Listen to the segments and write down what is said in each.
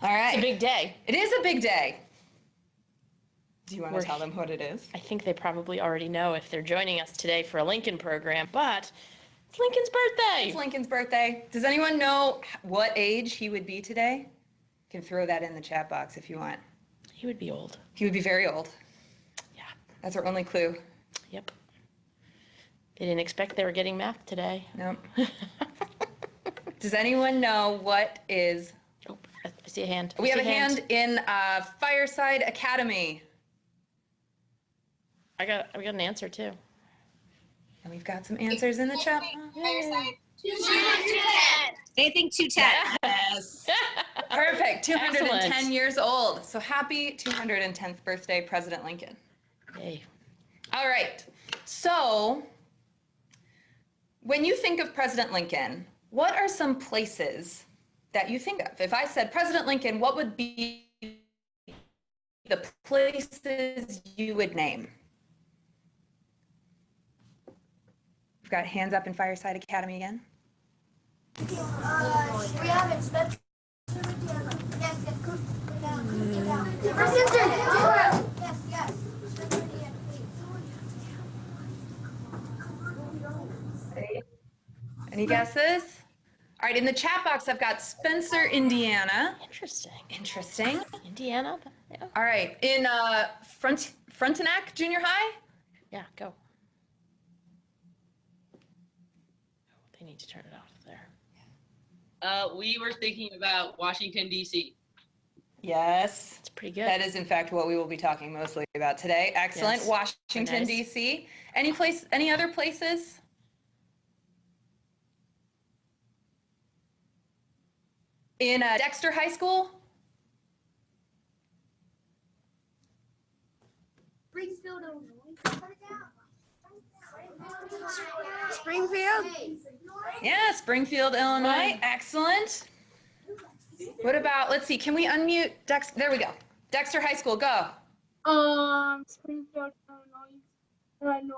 All right. It's a big day. It is a big day. Do you want to tell them what it is? I think they probably already know if they're joining us today for a Lincoln program, but it's Lincoln's birthday. It's Lincoln's birthday. Does anyone know what age he would be today? You can throw that in the chat box if you want. He would be old. He would be very old. Yeah. That's our only clue. Yep. They didn't expect they were getting math today. Nope. Does anyone know what is... Oh, I see a hand. We have a hand in Fireside Academy. We got an answer too. And we've got some answers in the chat. Fireside. 210. They think 210. Yes. Perfect. 210 Excellent. years old. So happy 210th birthday, President Lincoln. Yay. All right. So when you think of President Lincoln, what are some places that you think of? If I said President Lincoln, what would be the places you would name? We've got hands up in Fireside Academy again. We have it. Yes, yes. Any guesses? All right, in the chat box, I've got Spencer, Indiana. Interesting. Interesting. Indiana. Yeah. All right, in Frontenac Junior High? Yeah, go. They need to turn it off there. We were thinking about Washington, D.C. Yes. It's pretty good. That is, in fact, what we will be talking mostly about today. Excellent. Yes. Washington, Nice. D.C. Any other places? In Dexter High School? Springfield, Illinois. Springfield? Yeah, Springfield, Illinois. Excellent. What about, let's see, can we unmute Dexter? There we go. Dexter High School, go. Springfield, Illinois.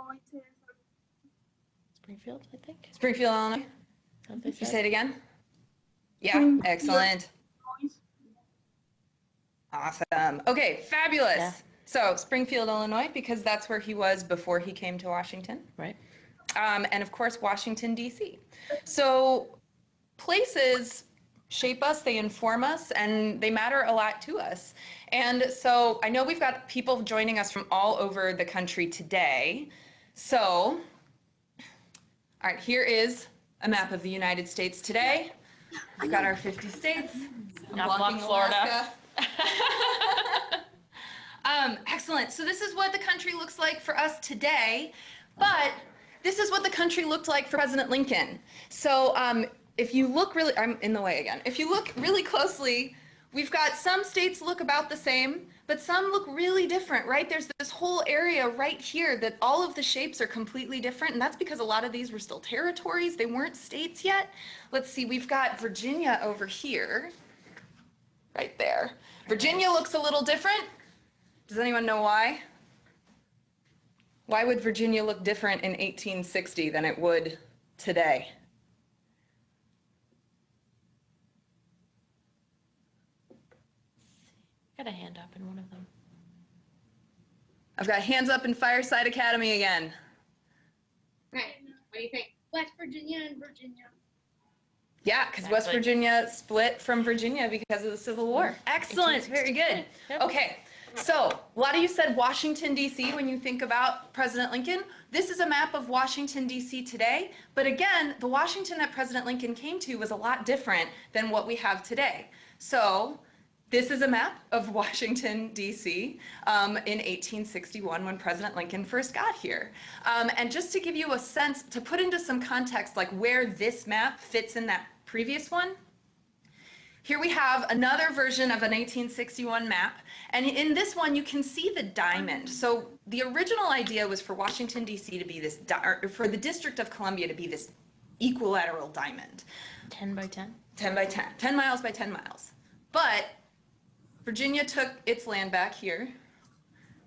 Springfield, I think. Springfield, Illinois. Did You say it again? Yeah, excellent. Awesome. Okay, fabulous. Yeah. So Springfield, Illinois, because that's where he was before he came to Washington. Right. And of course, Washington, D.C. So places shape us, they inform us, and they matter a lot to us. And so I know we've got people joining us from all over the country today. So, all right, here is a map of the United States today. We've got our 50 states. Not block Florida. Excellent. So this is what the country looks like for us today, but this is what the country looked like for President Lincoln. So if you look really, I'm in the way again. If you look really closely, we've got some states look about the same, but some look really different, right? There's this whole area right here that all of the shapes are completely different, and that's because a lot of these were still territories. They weren't states yet. Let's see, we've got Virginia over here, right there. Virginia looks a little different. Does anyone know why? Why would Virginia look different in 1860 than it would today? Got a hand up in one of them. I've got hands up in Fireside Academy again. Right. What do you think? West Virginia and Virginia. Yeah, because West Exactly. Virginia split from Virginia because of the Civil War. Excellent, very good. Yep. Okay, so a lot of you said Washington, D.C. when you think about President Lincoln. This is a map of Washington, D.C. today, but again, the Washington that President Lincoln came to was a lot different than what we have today. So this is a map of Washington, D.C. In 1861 when President Lincoln first got here. And just to give you a sense, to put into some context, like where this map fits in that previous one, here we have another version of an 1861 map. And in this one, you can see the diamond. So the original idea was for Washington, D.C. to be this, or for the District of Columbia to be this equilateral diamond. 10 by 10? 10 by 10, 10 miles by 10 miles. But Virginia took its land back here.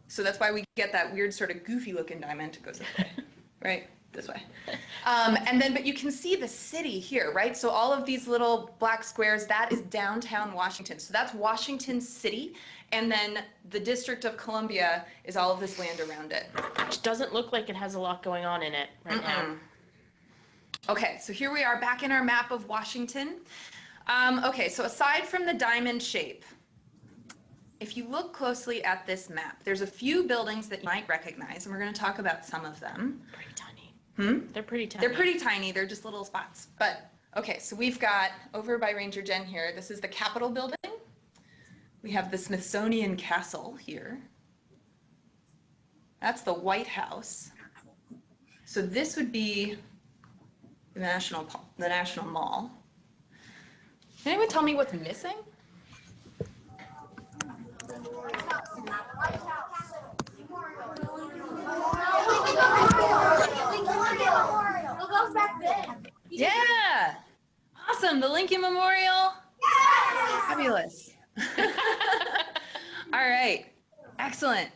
So that's why we get that weird sort of goofy looking diamond. It goes this way, right? this way. And then, but you can see the city here, right? So all of these little black squares, that is downtown Washington. So that's Washington City. And then the District of Columbia is all of this land around it. Which doesn't look like it has a lot going on in it right now. Okay, so here we are back in our map of Washington. Okay, so aside from the diamond shape, if you look closely at this map, there's a few buildings that you might recognize, and we're going to talk about some of them. Pretty tiny. Hmm? They're pretty tiny. They're pretty tiny. They're just little spots. But, okay, so we've got, over by Ranger Jen here, this is the Capitol building. We have the Smithsonian Castle here. That's the White House. So this would be the National Mall. Can anyone tell me what's missing? Yeah! Awesome, the Lincoln Memorial. Fabulous. All right, excellent.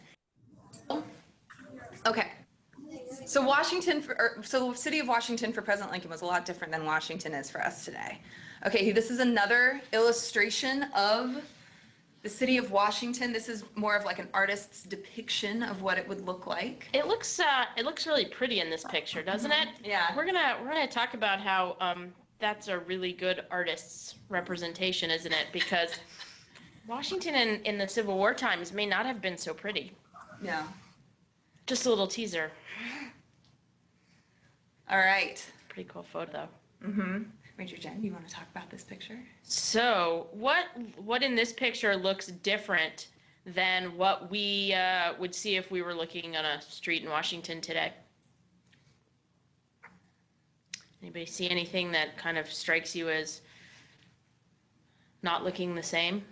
Okay. So so City of Washington for President Lincoln was a lot different than Washington is for us today. Okay, this is another illustration of the City of Washington. This is more of like an artist's depiction of what it would look like. It looks really pretty in this picture, doesn't it? Yeah. We're gonna talk about how that's a really good artist's representation, isn't it? Because Washington in the Civil War times may not have been so pretty. Yeah. Just a little teaser. All right. Pretty cool photo. Mm-hmm. Ranger Jen, you want to talk about this picture? So what in this picture looks different than what we would see if we were looking on a street in Washington today? Anybody see anything that kind of strikes you as not looking the same?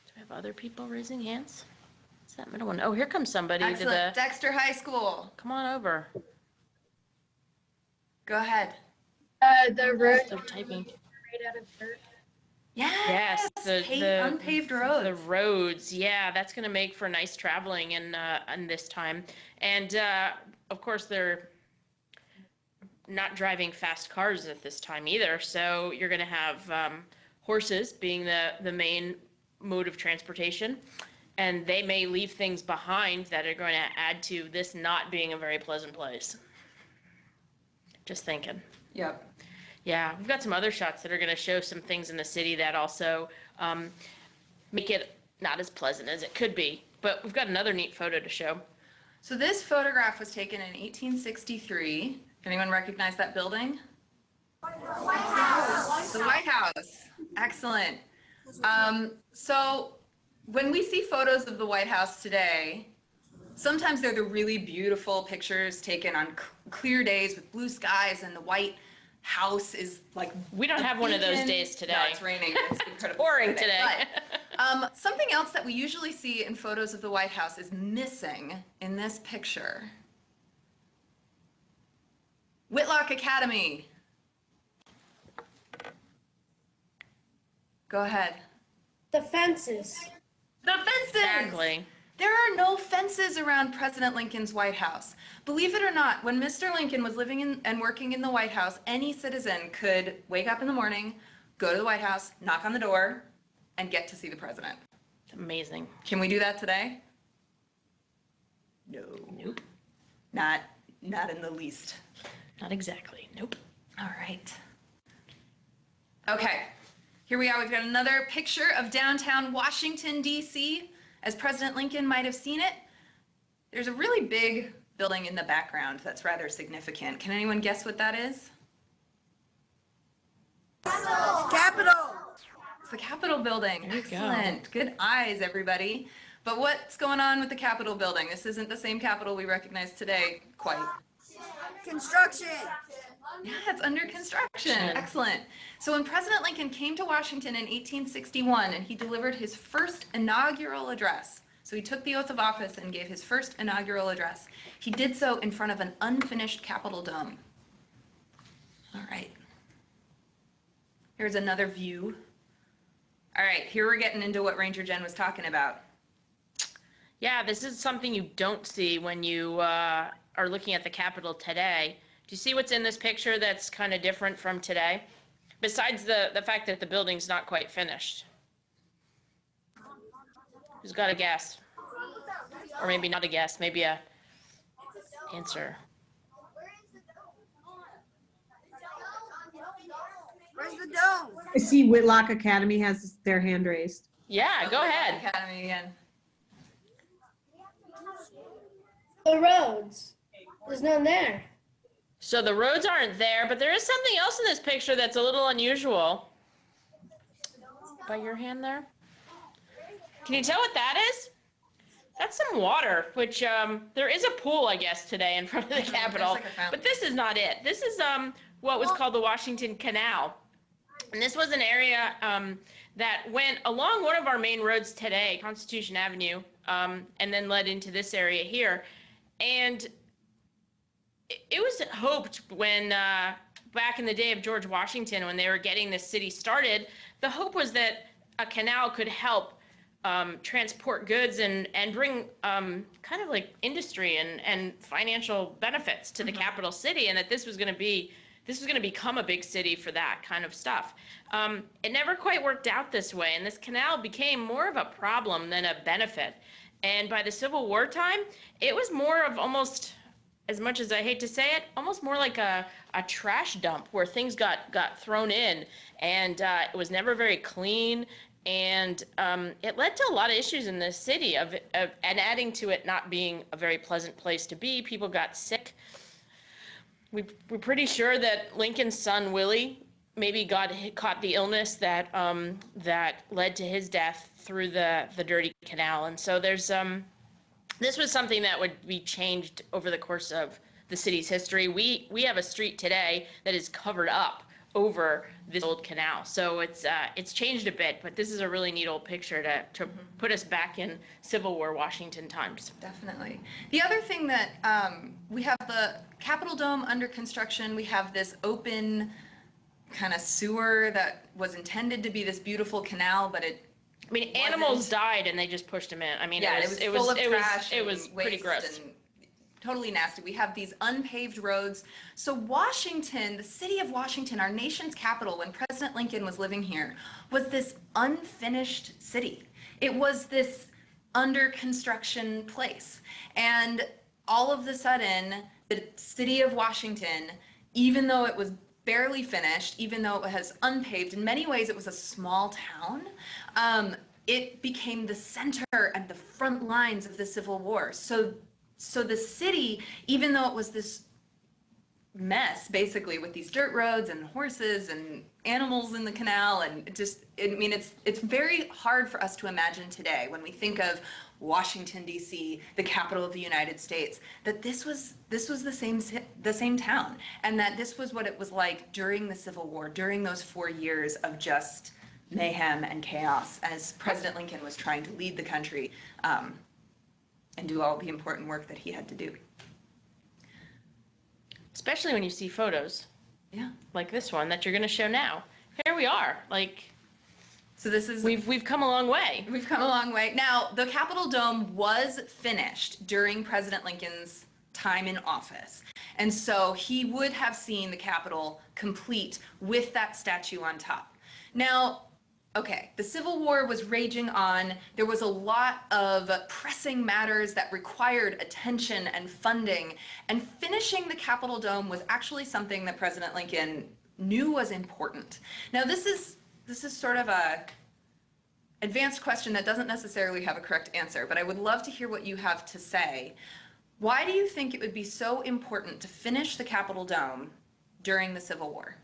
Do we have other people raising hands? What's that middle one? Oh, here comes somebody. Excellent. Dexter High School. Come on over. Go ahead. The road They're typing. made out of dirt. Yes. the unpaved roads. The roads, yeah, that's going to make for nice traveling in this time. And of course, they're not driving fast cars at this time either. So you're going to have horses being the main mode of transportation. And they may leave things behind that are going to add to this not being a very pleasant place. Just thinking. Yep. Yeah, we've got some other shots that are going to show some things in the city that also make it not as pleasant as it could be. But we've got another neat photo to show. So this photograph was taken in 1863. Anyone recognize that building? The White House. Excellent. So when we see photos of the White House today, sometimes they're the really beautiful pictures taken on clear days with blue skies, and the White House is like We don't have one of those days today. No, it's raining. It's incredible. Boring today. But, something else that we usually see in photos of the White House is missing in this picture. Whitlock Academy. Go ahead. The fences. The fences! Exactly. There are no fences around President Lincoln's White House. Believe it or not, when Mr. Lincoln was living in and working in the White House, any citizen could wake up in the morning, go to the White House, knock on the door, and get to see the president. It's amazing. Can we do that today? No. Nope. Not in the least. Not exactly. Nope. All right. Okay. Here we are. We've got another picture of downtown Washington, D.C. As President Lincoln might have seen it. There's a really big building in the background that's rather significant. Can anyone guess what that is? Capitol. It's the Capitol building. There you go. Excellent. Good eyes, everybody. But what's going on with the Capitol building? This isn't the same Capitol we recognize today, quite. Construction. Yeah, it's under construction. Excellent. So when President Lincoln came to Washington in 1861 and he delivered his first inaugural address, so he took the oath of office and gave his first inaugural address, he did so in front of an unfinished Capitol dome. All right. Here's another view. All right, here we're getting into what Ranger Jen was talking about. Yeah, this is something you don't see when you are looking at the Capitol today. Do you see what's in this picture that's kind of different from today? Besides the fact that the building's not quite finished. Who's got a guess? Or maybe not a guess, maybe a answer. Where's the dome? I see Whitlock Academy has their hand raised. Yeah, go ahead. Academy again. The roads. There's none there. So the roads aren't there, but there is something else in this picture that's a little unusual. By your hand there? Can you tell what that is? That's some water, which there is a pool, I guess, today in front of the Capitol. like a fountain. But this is not it. This is what was called the Washington Canal. And this was an area that went along one of our main roads today, Constitution Avenue, and then led into this area here. And it was hoped when, back in the day of George Washington, when they were getting this city started, the hope was that a canal could help transport goods and bring kind of like industry and financial benefits to the capital city, and that this was going to become a big city for that kind of stuff. It never quite worked out this way, and this canal became more of a problem than a benefit. And by the Civil War time, it was more of almost, as much as I hate to say it, almost more like a trash dump where things got thrown in, and it was never very clean. And it led to a lot of issues in the city and adding to it not being a very pleasant place to be. People got sick. We're pretty sure that Lincoln's son, Willie, maybe caught the illness that led to his death through the dirty canal. And so there's this was something that would be changed over the course of the city's history. We have a street today that is covered up over this old canal. So it's changed a bit, but this is a really neat old picture to put us back in Civil War Washington times. Definitely. The other thing that we have the Capitol Dome under construction. We have this open kind of sewer that was intended to be this beautiful canal, but it Animals died and they just pushed them in. yeah, it was full of trash. It was pretty waste gross. and totally nasty. We have these unpaved roads. So Washington, the city of Washington, our nation's capital, when President Lincoln was living here, was this unfinished city. It was this under construction place. And all of a sudden, the city of Washington, even though it was barely finished, even though it was unpaved, in many ways it was a small town, it became the center and the front lines of the Civil War. So the city, even though it was this mess, basically, with these dirt roads and horses and animals in the canal, and it's very hard for us to imagine today when we think of Washington, D.C., the capital of the United States, that this was the same town, and that this was what it was like during the Civil War, during those 4 years of just mayhem and chaos, as President Lincoln was trying to lead the country and do all the important work that he had to do. Especially when you see photos. Yeah. Like this one that you're going to show now. Here we are. So this is we've come a long way. We've come a long way. Now, the Capitol Dome was finished during President Lincoln's time in office. And so he would have seen the Capitol complete with that statue on top. Now, okay, the Civil War was raging on. There was a lot of pressing matters that required attention and funding. And finishing the Capitol Dome was actually something that President Lincoln knew was important. Now, this is sort of a advanced question that doesn't necessarily have a correct answer, but I would love to hear what you have to say. Why do you think it would be so important to finish the Capitol Dome during the Civil War?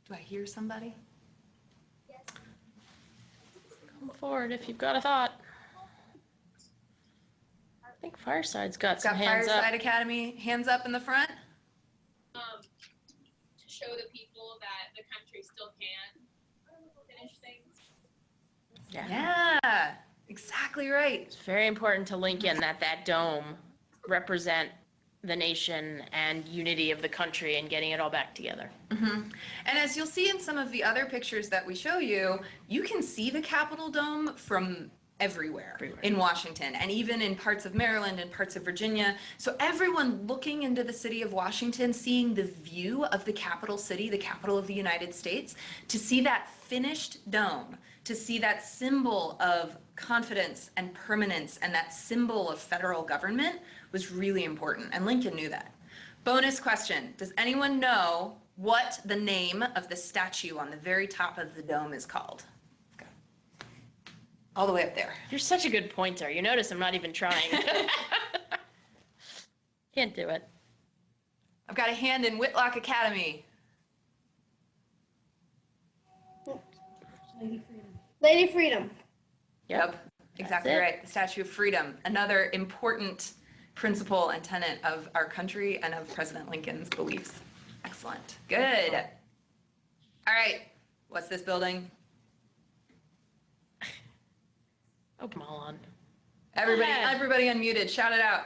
Do I hear somebody? Come forward if you've got a thought. I think Fireside's got some hands up. Fireside Academy, hands up in the front. To show the people that the country still can finish things. Yeah, exactly right. It's very important to Lincoln that dome represent the nation and unity of the country and getting it all back together. And as you'll see in some of the other pictures that we show you, you can see the Capitol dome from everywhere in Washington, and even in parts of Maryland and parts of Virginia. So everyone looking into the city of Washington, seeing the view of the capital city, the capital of the United States, to see that finished dome, to see that symbol of confidence and permanence and that symbol of federal government was really important, and Lincoln knew that. Bonus question, does anyone know what the name of the statue on the very top of the dome is called? All the way up there. You're such a good pointer. You notice I'm not even trying. Can't do it. I've got a hand in Whitlock Academy. Lady Freedom. Yep, exactly right. The Statue of Freedom, another important principle and tenet of our country and of President Lincoln's beliefs. Excellent. Good. All right, what's this building? Oh, come on. Everybody unmuted. Shout it out.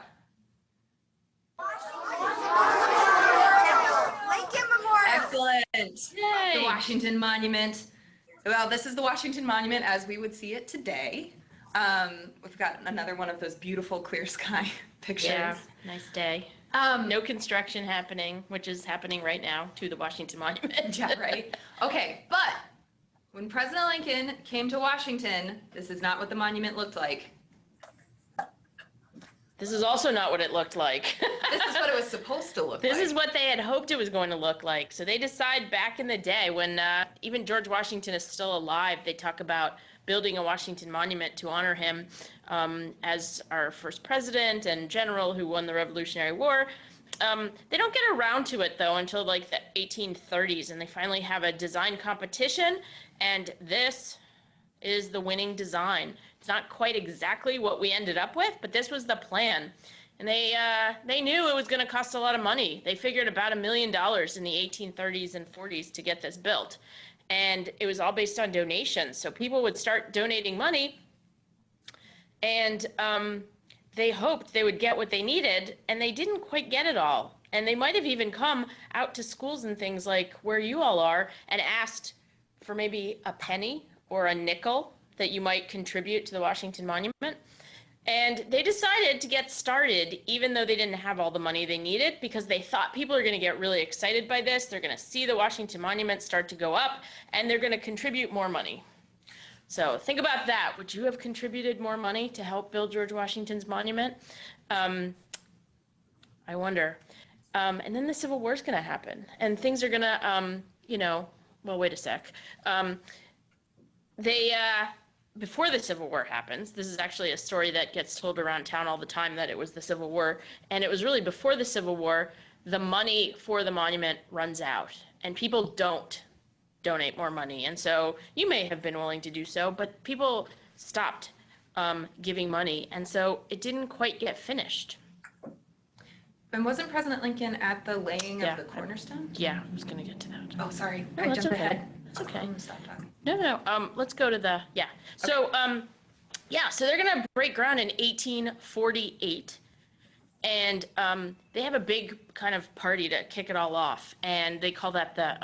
Lincoln Memorial. Excellent. Yay. The Washington Monument. Well, this is the Washington Monument as we would see it today. We've got another one of those beautiful clear sky pictures. Yeah, nice day. No construction happening, which is happening right now to the Washington Monument. Yeah, right. Okay, but when President Lincoln came to Washington, this is not what the monument looked like. This is also not what it looked like. This is what it was supposed to look like. This is what they had hoped it was going to look like. So they decide back in the day when even George Washington is still alive, they talk about building a Washington Monument to honor him as our first president and general who won the Revolutionary War. They don't get around to it, though, until like the 1830s, and they finally have a design competition, and this is the winning design. It's not quite exactly what we ended up with, but this was the plan. And they knew it was going to cost a lot of money. They figured about $1 million in the 1830s and 40s to get this built. And it was all based on donations. So people would start donating money, and they hoped they would get what they needed, and they didn't quite get it all. And they might have even come out to schools and things like where you all are and asked for maybe a penny or a nickel that you might contribute to the Washington Monument. And they decided to get started, even though they didn't have all the money they needed, because they thought people are going to get really excited by this. They're going to see the Washington Monument start to go up, and they're going to contribute more money. So think about that. Would you have contributed more money to help build George Washington's monument? I wonder. And then the Civil War is going to happen, and things are going to, well, wait a sec. Before the Civil War happens, this is actually a story that gets told around town all the time, that it was the Civil War, and it was really before the Civil War, the money for the monument runs out, and people don't donate more money. And so you may have been willing to do so, but people stopped giving money, and so it didn't quite get finished. And wasn't President Lincoln at the laying of the cornerstone? Yeah, I was going to get to that. Oh, sorry. No, I that's jumped okay. ahead. It's okay. Stop talking. No. Let's go to the, yeah. So, so they're going to break ground in 1848. And they have a big kind of party to kick it all off. And they call that the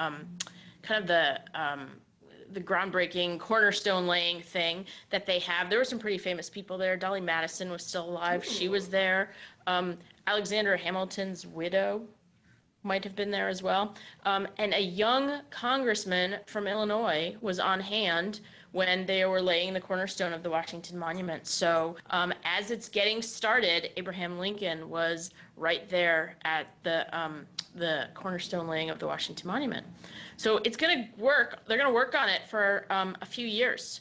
the groundbreaking cornerstone laying thing that they have. There were some pretty famous people there. Dolly Madison was still alive. Ooh. She was there. Alexander Hamilton's widow might have been there as well. And a young congressman from Illinois was on hand when they were laying the cornerstone of the Washington Monument. So as it's getting started, Abraham Lincoln was right there at the cornerstone laying of the Washington Monument. So it's going to work. They're going to work on it for a few years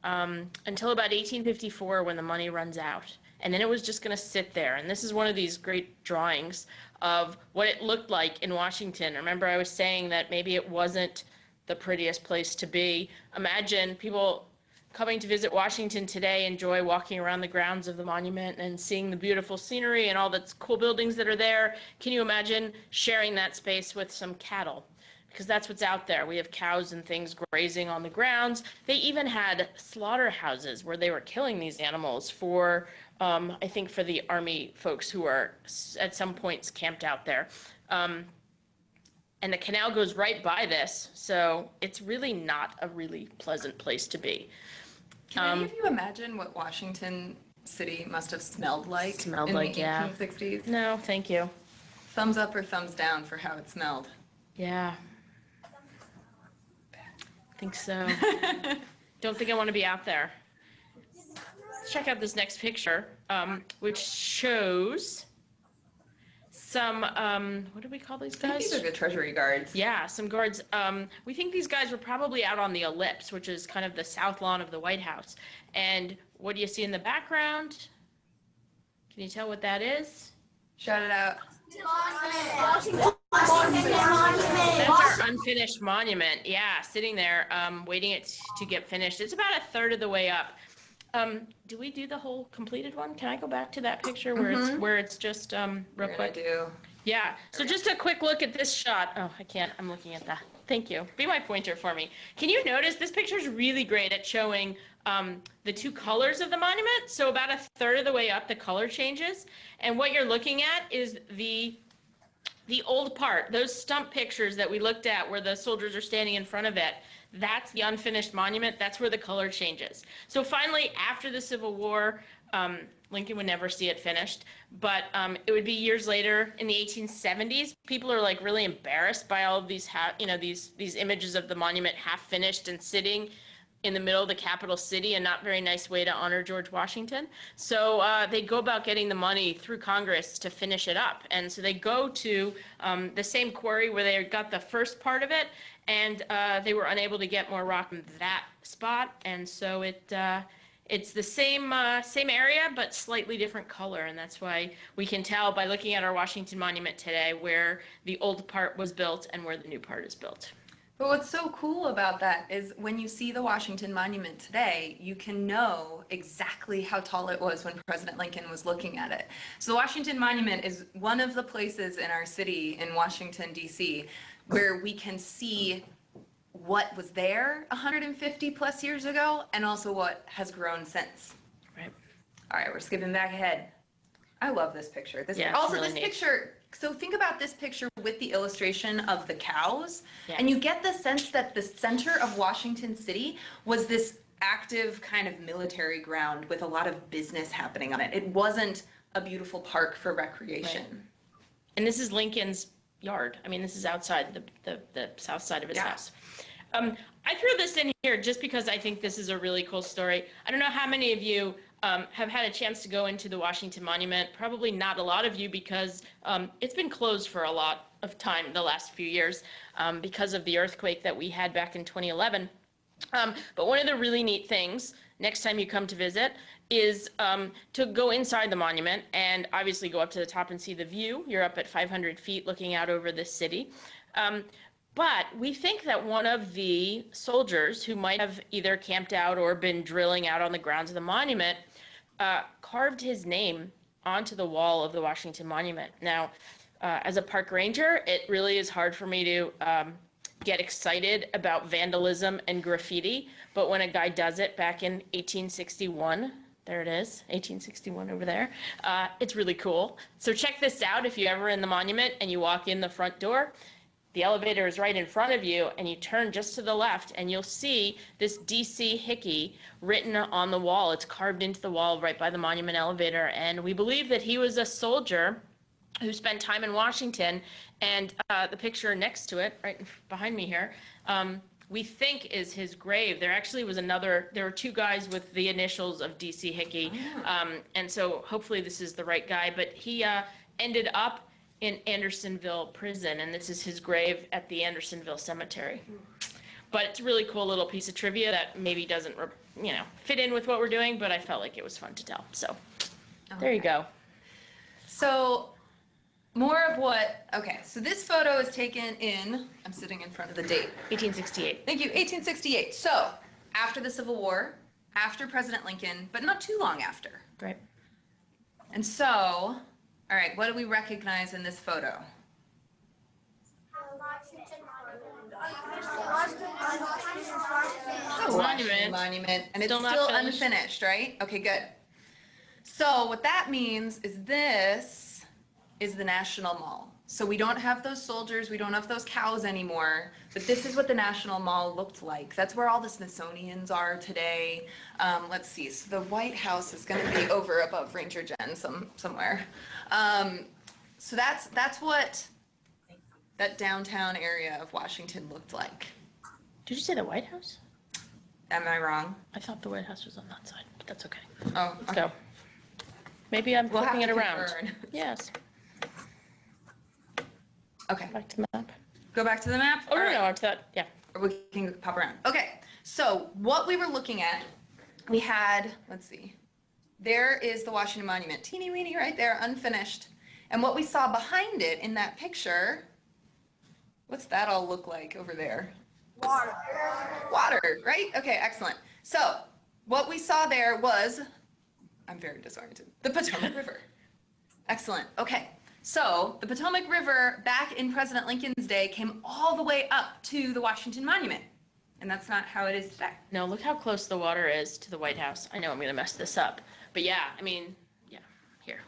until about 1854 when the money runs out. And then it was just going to sit there. And this is one of these great drawings of what it looked like in Washington. Remember, I was saying that maybe it wasn't the prettiest place to be. Imagine people coming to visit Washington today enjoy walking around the grounds of the monument and seeing the beautiful scenery and all the cool buildings that are there. Can you imagine sharing that space with some cattle? Because that's what's out there. We have cows and things grazing on the grounds. They even had slaughterhouses where they were killing these animals for I think for the Army folks who are at some points camped out there. And the canal goes right by this, so it's really not a really pleasant place to be. Can any of you imagine what Washington City must have smelled like Smelled in like, the yeah. 1860s? No, thank you. Thumbs up or thumbs down for how it smelled? Yeah. I think so. Don't think I want to be out there. Let's check out this next picture, which shows some, what do we call these I think guys? these are the Treasury guards. Yeah, some guards. We think these guys were probably out on the ellipse, which is kind of the south lawn of the White House. And what do you see in the background? Can you tell what that is? Shout it out. That's our unfinished monument. Yeah, sitting there, waiting it to get finished. It's about a third of the way up. Do we do the whole completed one? Can I go back to that picture where it's just real quick? Do. Yeah. So just a quick look at this shot. Oh, I can't. I'm looking at that. Thank you. Be my pointer for me. Can you notice this picture is really great at showing the two colors of the monument? So about a third of the way up, the color changes. And what you're looking at is the old part, those stump pictures that we looked at where the soldiers are standing in front of it. That's the unfinished monument. That's where the color changes. So finally, after the Civil War, Lincoln would never see it finished, but it would be years later in the 1870s. People are like really embarrassed by all of these, these images of the monument half finished and sitting in the middle of the capital city, a not very nice way to honor George Washington. So they go about getting the money through Congress to finish it up. And so they go to the same quarry where they got the first part of it, and they were unable to get more rock from that spot. And so it's the same area, but slightly different color. And that's why we can tell by looking at our Washington Monument today where the old part was built and where the new part is built. But what's so cool about that is when you see the Washington Monument today, you can know exactly how tall it was when President Lincoln was looking at it. So the Washington Monument is one of the places in our city in Washington, D.C., where we can see what was there 150 plus years ago and also what has grown since. Right. All right, we're skipping back ahead. I love this picture. Yeah, also, really this neat. picture, so think about this picture with the illustration of the cows, Yeah. and you get the sense that the center of Washington City was this active kind of military ground with a lot of business happening on it. It wasn't a beautiful park for recreation. Right. And this is Lincoln's yard. I mean, this is outside the south side of his house. I threw this in here just because I think this is a really cool story. I don't know how many of you have had a chance to go into the Washington Monument. Probably not a lot of you because it's been closed for a lot of time the last few years because of the earthquake that we had back in 2011. But one of the really neat things next time you come to visit is to go inside the monument and obviously go up to the top and see the view. You're up at 500 feet looking out over the city. But we think that one of the soldiers who might have either camped out or been drilling out on the grounds of the monument carved his name onto the wall of the Washington Monument. Now, as a park ranger, it really is hard for me to get excited about vandalism and graffiti, but when a guy does it back in 1861, there it is, 1861 over there, it's really cool. So check this out if you're ever in the monument and you walk in the front door. The elevator is right in front of you, and you turn just to the left, and you'll see this D.C. Hickey written on the wall. It's carved into the wall right by the monument elevator, and we believe that he was a soldier who spent time in Washington, and the picture next to it, right behind me here, we think is his grave. There actually was there were two guys with the initials of D.C. Hickey, and so hopefully this is the right guy, but he ended up in Andersonville prison, and this is his grave at the Andersonville Cemetery. But it's a really cool little piece of trivia that maybe doesn't, fit in with what we're doing, but I felt like it was fun to tell. So there you go. So more of so this photo is taken I'm sitting in front of the date. 1868. Thank you, 1868. So after the Civil War, after President Lincoln, but not too long after. Right. And so, all right, what do we recognize in this photo? Monument. Monument, and it's Still not still finished. unfinished, right? Okay, good. So what that means is this is the National Mall. So we don't have those soldiers, we don't have those cows anymore, but this is what the National Mall looked like. That's where all the Smithsonian's are today. Let's see, so the White House is gonna be over above Ranger Jen somewhere. So that's what that downtown area of Washington looked like. Did you say the White House? Am I wrong? I thought the White House was on that side, but that's okay. Oh, Let's go. Maybe I'm We'll have flipping it to around. confirm. Yes. Okay, Back to the map. go back to the map. Oh, All no, right. no, to that. Yeah. Or we can pop around. Okay, so what we were looking at, we had, let's see, there is the Washington Monument, teeny weeny right there, unfinished. And what we saw behind it in that picture, what's that all look like over there? Water. Water, right? Okay, excellent. So what we saw there was, I'm very disoriented, the Potomac River. Excellent, okay. So the Potomac River back in President Lincoln's day came all the way up to the Washington Monument. And that's not how it is today. No, look how close the water is to the White House. I know I'm going to mess this up. But yeah, I mean, yeah, here.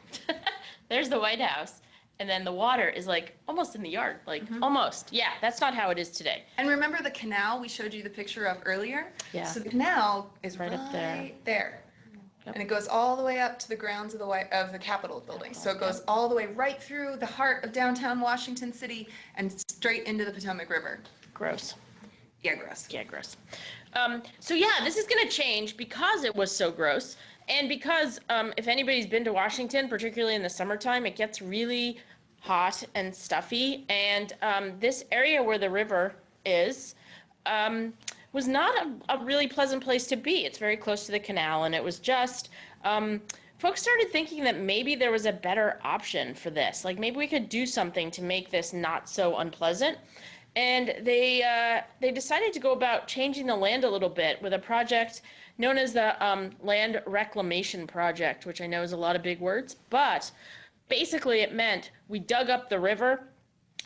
There's the White House. And then the water is like almost in the yard, like almost. Yeah, that's not how it is today. And remember the canal we showed you the picture of earlier? Yeah. So the canal is Right up there. there. Yep. And it goes all the way up to the grounds of the Capitol building. So it goes all the way right through the heart of downtown Washington City and straight into the Potomac River. Gross. Yeah, gross. Yeah, gross. So yeah, this is going to change because it was so gross. And because if anybody's been to Washington, particularly in the summertime, it gets really hot and stuffy. And this area where the river is was not a really pleasant place to be. It's very close to the canal, and it was just, folks started thinking that maybe there was a better option for this. Like maybe we could do something to make this not so unpleasant. And they decided to go about changing the land a little bit with a project known as the Land Reclamation Project, which I know is a lot of big words, but basically it meant we dug up the river.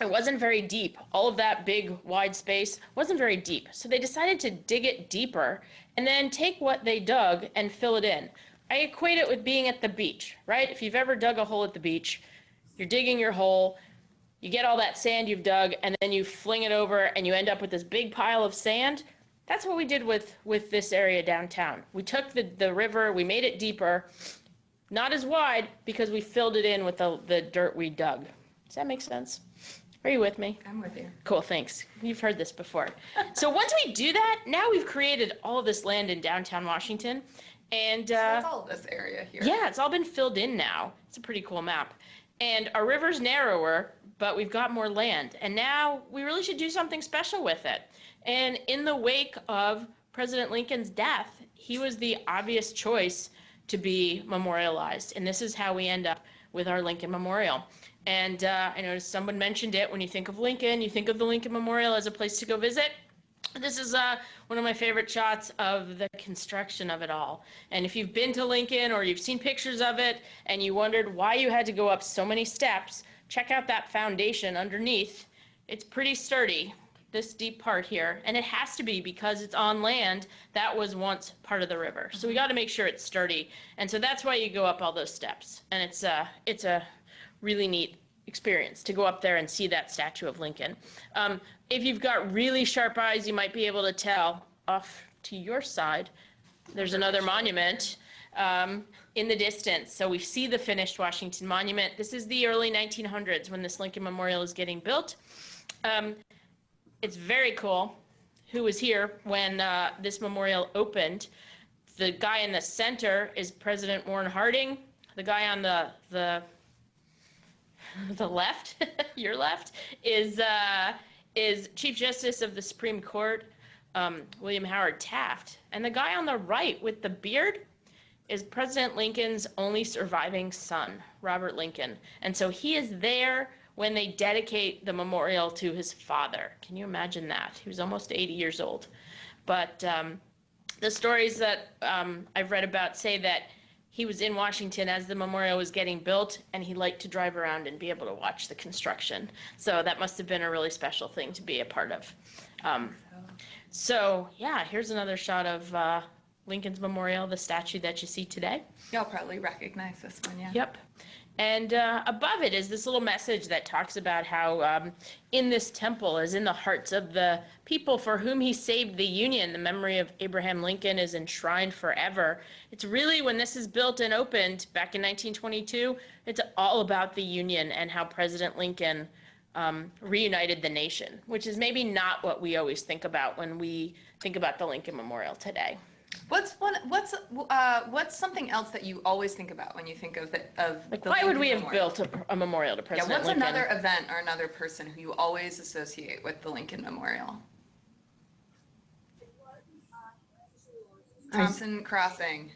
It wasn't very deep. All of that big wide space wasn't very deep. So they decided to dig it deeper and then take what they dug and fill it in. I equate it with being at the beach, right? If you've ever dug a hole at the beach, you're digging your hole, you get all that sand you've dug, and then you fling it over and you end up with this big pile of sand. That's what we did with this area downtown. We took the river, we made it deeper, not as wide because we filled it in with the dirt we dug. Does that make sense? Are you with me? I'm with you. Cool, thanks. You've heard this before. So once we do that, now we've created all of this land in downtown Washington. And So that's all of this area here. yeah, it's all been filled in now. It's a pretty cool map. And our river's narrower, but we've got more land. And now we really should do something special with it. And in the wake of President Lincoln's death, he was the obvious choice to be memorialized. And this is how we end up with our Lincoln Memorial. And I noticed someone mentioned it. When you think of Lincoln, you think of the Lincoln Memorial as a place to go visit. This is one of my favorite shots of the construction of it all. And if you've been to Lincoln or you've seen pictures of it and you wondered why you had to go up so many steps, check out that foundation underneath. It's pretty sturdy, this deep part here. And it has to be because it's on land that was once part of the river. So we got to make sure it's sturdy. And so that's why you go up all those steps. And it's a really neat experience to go up there and see that statue of Lincoln. If you've got really sharp eyes, you might be able to tell off to your side, there's another monument in the distance. So we see the finished Washington Monument. This is the early 1900s when this Lincoln Memorial is getting built. It's very cool who was here when this memorial opened. The guy in the center is President Warren Harding. The guy on the left, your left, is Chief Justice of the Supreme Court, William Howard Taft. And the guy on the right with the beard is President Lincoln's only surviving son, Robert Lincoln. And so he is there when they dedicate the memorial to his father. Can you imagine that? He was almost 80 years old. But the stories that I've read about say that he was in Washington as the memorial was getting built, and he liked to drive around and be able to watch the construction. So that must have been a really special thing to be a part of. So yeah, here's another shot of Lincoln's Memorial, the statue that you see today. Y'all probably recognize this one, yeah. Yep. And above it is this little message that talks about how in this temple, as in the hearts of the people for whom he saved the Union, the memory of Abraham Lincoln is enshrined forever. It's really, when this is built and opened back in 1922, it's all about the Union and how President Lincoln reunited the nation, which is maybe not what we always think about when we think about the Lincoln Memorial today. What's something else that you always think about when you think of the Like, why would Lincoln we have Memorial? built a memorial to Yeah, President what's Lincoln? another event or another person who you always associate with the Lincoln Memorial? Thompson Crossing.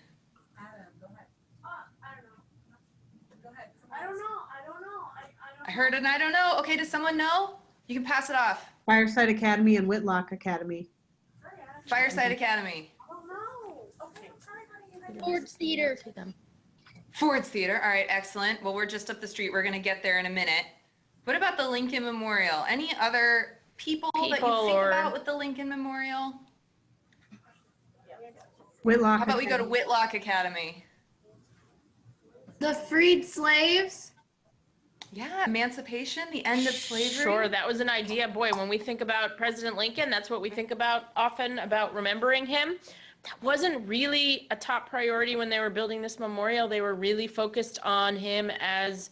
I heard and I don't know. Okay, does someone know? You can pass it off. Fireside Academy and Whitlock Academy. Fireside Academy. Ford's Theater. Ford's Theater. All right, excellent. Well, we're just up the street. We're going to get there in a minute. What about the Lincoln Memorial? Any other people that you think about with the Lincoln Memorial? Whitlock. How about we go to Academy. Whitlock Academy? The freed slaves. Yeah, emancipation, the end of slavery. Sure, that was an idea. Boy, when we think about President Lincoln, that's what we think about often, about remembering him. That wasn't really a top priority when they were building this memorial. They were really focused on him as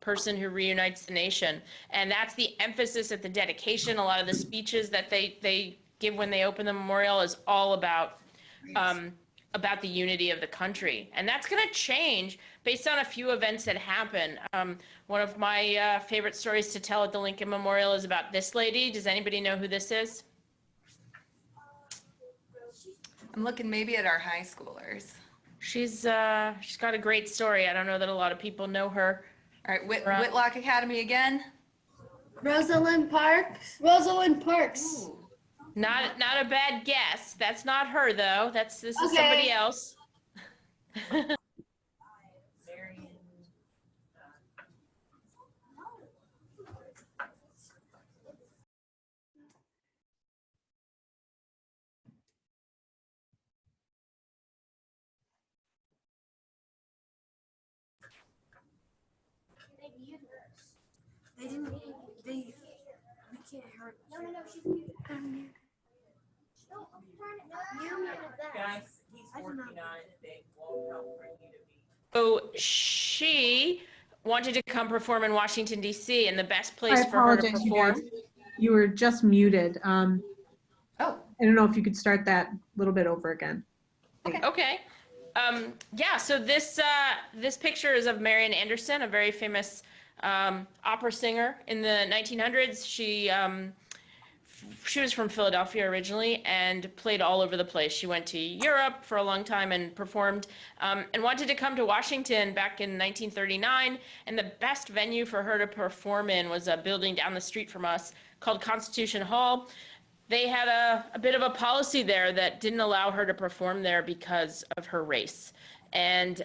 person who reunites the nation. And that's the emphasis at the dedication. A lot of the speeches that they give when they open the memorial is all about the unity of the country. And that's going to change based on a few events that happen. One of my favorite stories to tell at the Lincoln Memorial is about this lady. Does anybody know who this is? I'm looking maybe at our high schoolers. She's got a great story. I don't know that a lot of people know her. All right, Whitlock Academy again. Rosalind Parks. Rosalind Parks. Ooh. Not a bad guess. That's not her though. This is Okay. somebody else. They didn't. We can't hurt. No, she's muted. I'm muted. No, I'm trying to. You're muted. Guys, he's working on it. They won't help for you to be. So she wanted to come perform in Washington, D.C., and the best place I for her to apologize, you perform. guys. You were just muted. Oh, I don't know if you could start that a little bit over again. Okay. Yeah, so this picture is of Marian Anderson, a very famous opera singer in the 1900s. She was from Philadelphia originally and played all over the place. She went to Europe for a long time and performed and wanted to come to Washington back in 1939. And the best venue for her to perform in was a building down the street from us called Constitution Hall. They had a bit of a policy there that didn't allow her to perform there because of her race. And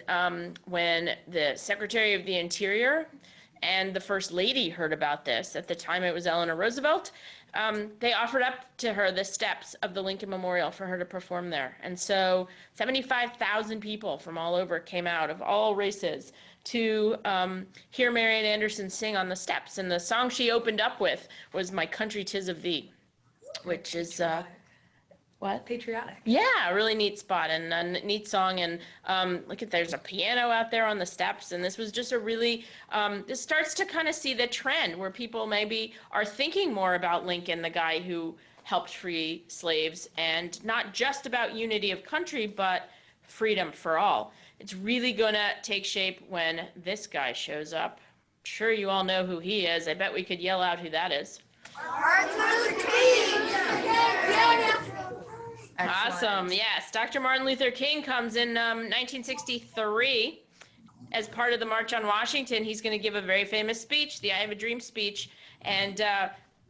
when the Secretary of the Interior and the First Lady heard about this, at the time it was Eleanor Roosevelt, they offered up to her the steps of the Lincoln Memorial for her to perform there. And so 75,000 people from all over came out of all races to hear Marian Anderson sing on the steps. And the song she opened up with was My Country 'Tis of Thee, which is what? patriotic. Yeah, a really neat spot and a neat song. And look at, there's a piano out there on the steps. And this was just a really, this starts to kind of see the trend where people maybe are thinking more about Lincoln, the guy who helped free slaves, and not just about unity of country, but freedom for all. It's really going to take shape when this guy shows up. I'm sure you all know who he is. I bet we could yell out who that is. Awesome. Yes, Dr. Martin Luther King comes in 1963 as part of the March on Washington. He's going to give a very famous speech, the I Have a Dream speech. And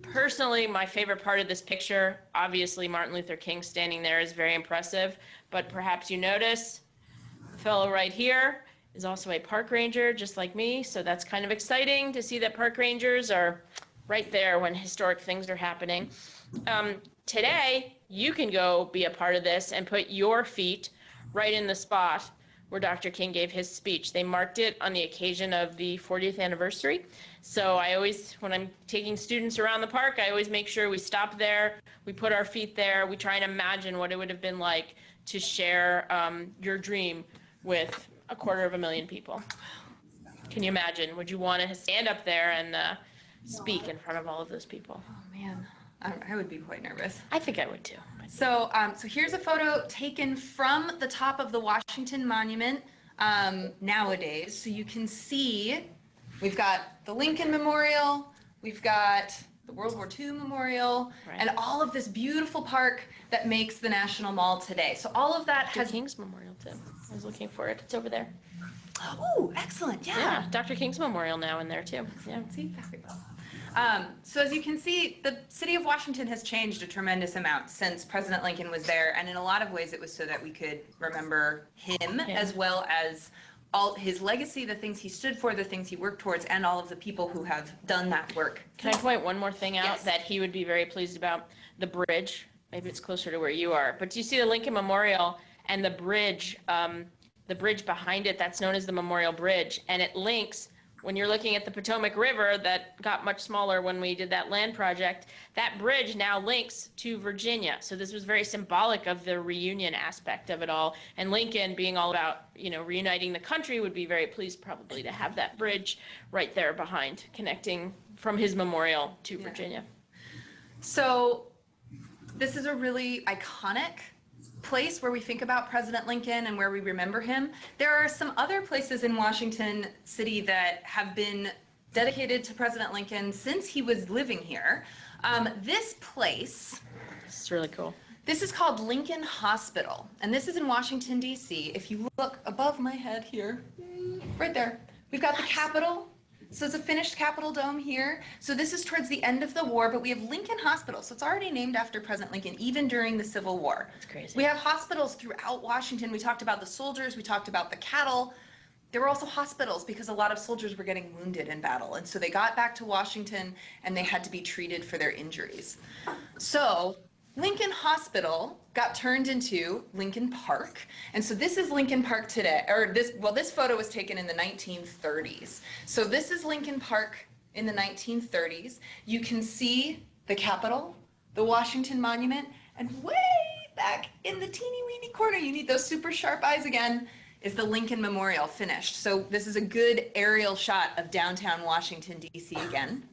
personally, my favorite part of this picture, obviously Martin Luther King standing there, is very impressive. But perhaps you notice the fellow right here is also a park ranger, just like me. So that's kind of exciting to see that park rangers are right there when historic things are happening. Today, you can go be a part of this and put your feet right in the spot where Dr. King gave his speech. They marked it on the occasion of the 40th anniversary. So I always, when I'm taking students around the park, I always make sure we stop there, we put our feet there, we try and imagine what it would have been like to share your dream with 250,000 people. Can you imagine? Would you want to stand up there and speak in front of all of those people? Oh man, I would be quite nervous. I think I would too. So, so here's a photo taken from the top of the Washington Monument nowadays. So you can see we've got the Lincoln Memorial, we've got the World War II Memorial, Right. and all of this beautiful park that makes the National Mall today. So all of that Dr. has. King's Memorial too. I was looking for it. It's over there. Oh, excellent! Yeah, Dr. King's Memorial now in there too. Yeah. See, very well. So as you can see, the city of Washington has changed a tremendous amount since President Lincoln was there, and in a lot of ways it was so that we could remember him as well as all his legacy, the things he stood for, the things he worked towards, and all of the people who have done that work. Can I point one more thing out Yes. that he would be very pleased about? The bridge. Maybe it's closer to where you are, but do you see the Lincoln Memorial and the bridge behind it? That's known as the Memorial Bridge, and it links. When you're looking at the Potomac River that got much smaller when we did that land project, that bridge now links to Virginia. So this was very symbolic of the reunion aspect of it all. And Lincoln, being all about, reuniting the country, would be very pleased probably to have that bridge right there behind, connecting from his memorial to Virginia. So this is a really iconic place where we think about President Lincoln and where we remember him. There are some other places in Washington City that have been dedicated to President Lincoln since he was living here. This place, It's really cool. this is called Lincoln Hospital, and this is in Washington, D.C. If you look above my head here, right there, we've got the Capitol. So it's a finished Capitol dome here. So this is towards the end of the war, but we have Lincoln Hospital. So it's already named after President Lincoln, even during the Civil War. That's crazy. We have hospitals throughout Washington. We talked about the soldiers, we talked about the cattle. There were also hospitals because a lot of soldiers were getting wounded in battle. And so they got back to Washington and they had to be treated for their injuries. So Lincoln Hospital got turned into Lincoln Park. And so this is Lincoln Park today, this photo was taken in the 1930s. So this is Lincoln Park in the 1930s. You can see the Capitol, the Washington Monument, and way back in the teeny weeny corner, you need those super sharp eyes again, is the Lincoln Memorial finished. So this is a good aerial shot of downtown Washington, D.C. again.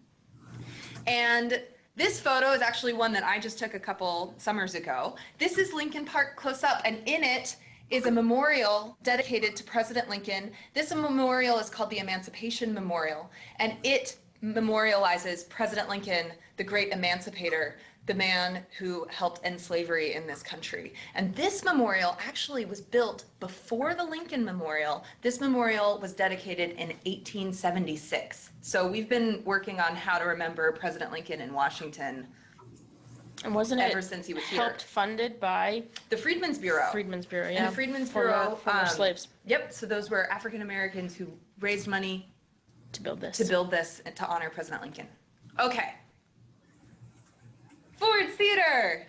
And this photo is actually one that I just took a couple summers ago. This is Lincoln Park close up, and in it is a memorial dedicated to President Lincoln. This memorial is called the Emancipation Memorial, and it memorializes President Lincoln, the great emancipator, the man who helped end slavery in this country. And this memorial actually was built before the Lincoln Memorial. This memorial was dedicated in 1876. So we've been working on how to remember President Lincoln in Washington And wasn't ever it since he was here. helped funded by The Freedmen's Bureau. Freedmen's Bureau? And Yeah. the Freedmen's Former- Bureau, former slaves Yep, so those were African Americans who raised money to build this. to build this and to honor President Lincoln. Okay. Ford's Theater.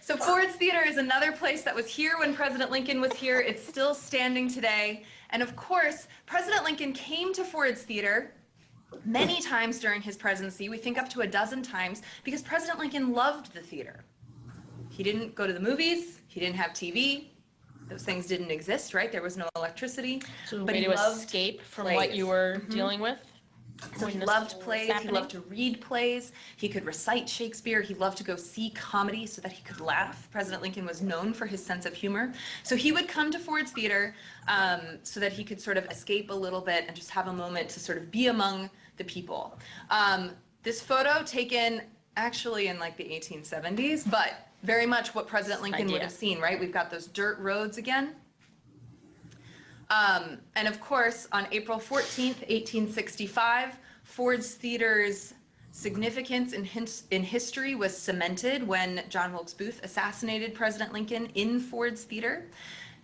So Ford's Theater is another place that was here when President Lincoln was here. It's still standing today. And of course, President Lincoln came to Ford's Theater many times during his presidency. We think up to a dozen times because President Lincoln loved the theater. He didn't go to the movies. He didn't have TV. Those things didn't exist, right? There was no electricity. So a but way he to loved escape from plays. what you were Mhm. dealing with. So when he this loved was plays, he happening? loved to read plays, he could recite Shakespeare, he loved to go see comedy so that he could laugh. President Lincoln was known for his sense of humor. So he would come to Ford's Theater so that he could sort of escape a little bit and just have a moment to sort of be among the people. This photo taken actually in like the 1870s, but very much what President Lincoln would Idea. have seen, right? We've got those dirt roads again. And of course, on April 14th, 1865, Ford's Theater's significance in history was cemented when John Wilkes Booth assassinated President Lincoln in Ford's Theater.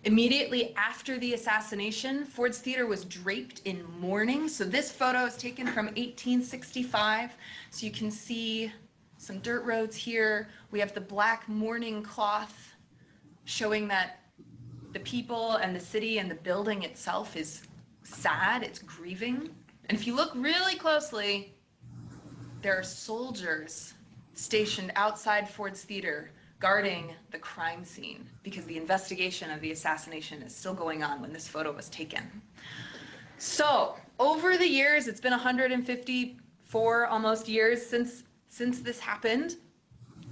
Immediately after the assassination, Ford's Theater was draped in mourning. So this photo is taken from 1865. So you can see some dirt roads here. We have the black mourning cloth showing that the people and the city and the building itself is sad, it's grieving. And if you look really closely, there are soldiers stationed outside Ford's Theater guarding the crime scene because the investigation of the assassination is still going on when this photo was taken. So over the years, it's been 154 almost years since this happened.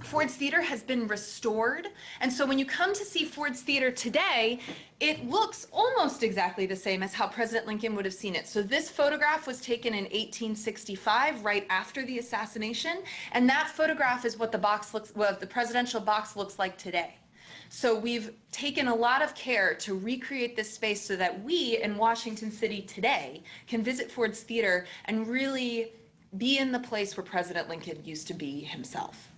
Ford's Theater has been restored. And so when you come to see Ford's Theater today, it looks almost exactly the same as how President Lincoln would have seen it. So this photograph was taken in 1865, right after the assassination. And that photograph is what the presidential box looks like today. So we've taken a lot of care to recreate this space so that we in Washington City today can visit Ford's Theater and really be in the place where President Lincoln used to be himself.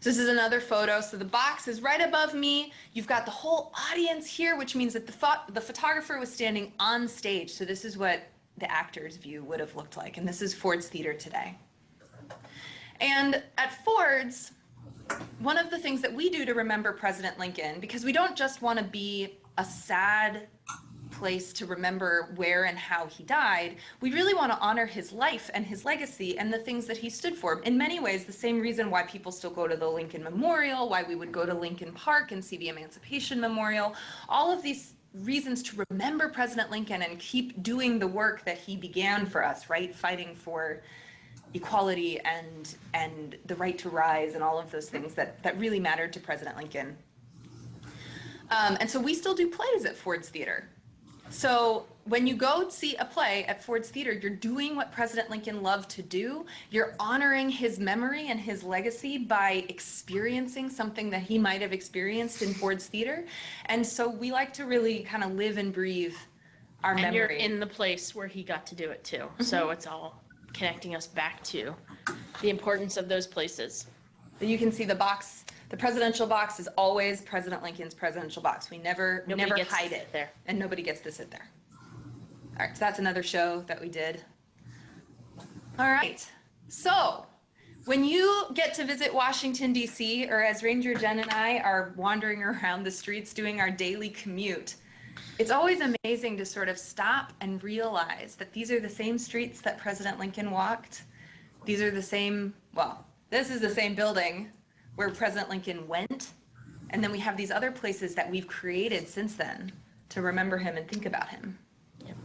So this is another photo. So the box is right above me. You've got the whole audience here, which means that the photographer was standing on stage. So this is what the actor's view would have looked like. And this is Ford's Theater today. And at Ford's, one of the things that we do to remember President Lincoln, because we don't just want to be a sad place to remember where and how he died, we really want to honor his life and his legacy and the things that he stood for. In many ways, the same reason why people still go to the Lincoln Memorial, why we would go to Lincoln Park and see the Emancipation Memorial, all of these reasons to remember President Lincoln and keep doing the work that he began for us, right? Fighting for equality and the right to rise and all of those things that really mattered to President Lincoln. And so we still do plays at Ford's Theater. So when you go see a play at Ford's Theater, you're doing what President Lincoln loved to do. You're honoring his memory and his legacy by experiencing something that he might have experienced in Ford's Theater. And so we like to really kind of live and breathe our memory. And you're in the place where he got to do it too. Mm-hmm. So it's all connecting us back to the importance of those places. You can see the box. The presidential box is always President Lincoln's presidential box. We never hide it there, and nobody gets to sit there. All right, so that's another show that we did. All right, so when you get to visit Washington, D.C., or as Ranger Jen and I are wandering around the streets doing our daily commute, it's always amazing to sort of stop and realize that these are the same streets that President Lincoln walked. These are the same, well, this is the same building where President Lincoln went, and then we have these other places that we've created since then to remember him and think about him. Yep.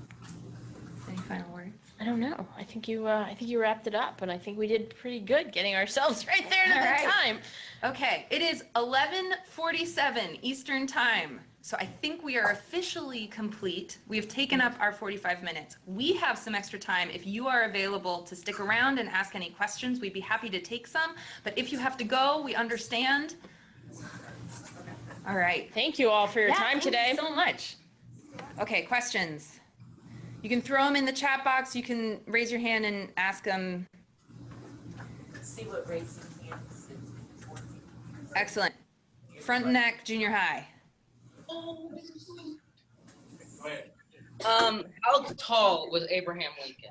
Any final words? I don't know. I think you wrapped it up, and I think we did pretty good getting ourselves right there at the time. Okay, it is 11:47 Eastern Time. So I think we are officially complete. We have taken up our 45 minutes. We have some extra time. If you are available to stick around and ask any questions, we'd be happy to take some. But if you have to go, we understand. All right. Thank you all for your time today. Thank you so much. Okay, questions. You can throw them in the chat box. You can raise your hand and ask them. Let's see what raising hands is. Excellent. Front and neck, junior high. How tall was Abraham Lincoln?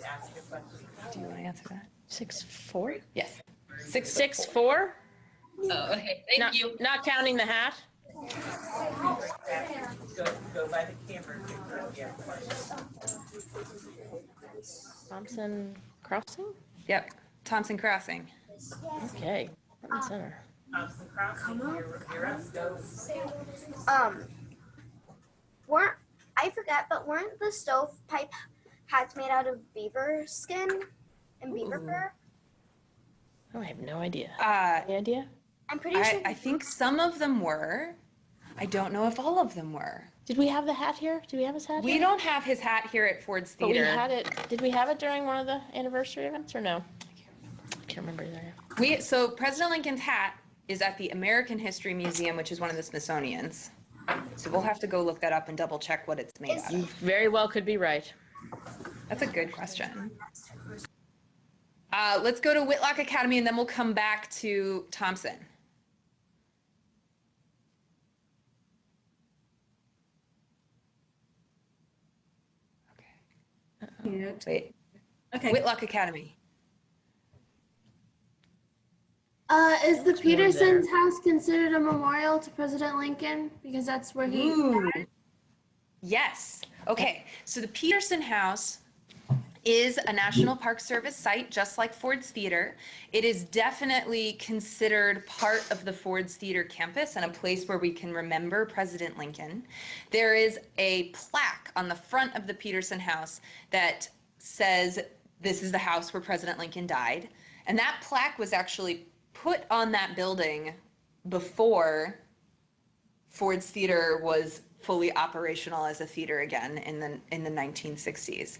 Ask your question. Do you want to answer that? 6'4"? Yes. 6'4"? Oh, okay. Thank you. Not counting the hat? Go by the camera. Yeah. Thompson Crossing? Yep. Thompson Crossing. Okay. Front and center. Thompson Crossing. You're up. Go. I forget, but weren't the stovepipe hats made out of beaver skin and beaver fur? Oh, I have no idea. Any Any idea? I'm pretty sure. I think some of them were. I don't know if all of them were. Did we have the hat here? Do we have his hat We here? don't have his hat here at Ford's But we Theater. had it. Did we have it during one of the anniversary events or no? I can't remember either. So President Lincoln's hat is at the American History Museum, which is one of the Smithsonian's. So we'll have to go look that up and double check what it's made out You of. very well could be right. That's a good question. Let's go to Whitlock Academy and then we'll come back to Thompson. Okay. Wait. Okay. Whitlock Academy. Is the It's really Peterson's house considered a memorial to President Lincoln? Because that's where he. Ooh. Yes. Okay. So the Peterson House is a National Park Service site, just like Ford's Theater. It is definitely considered part of the Ford's Theater campus and a place where we can remember President Lincoln. There is a plaque on the front of the Peterson House that says, "This is the house where President Lincoln died." And that plaque was actually put on that building before Ford's Theater was fully operational as a theater again in the 1960s.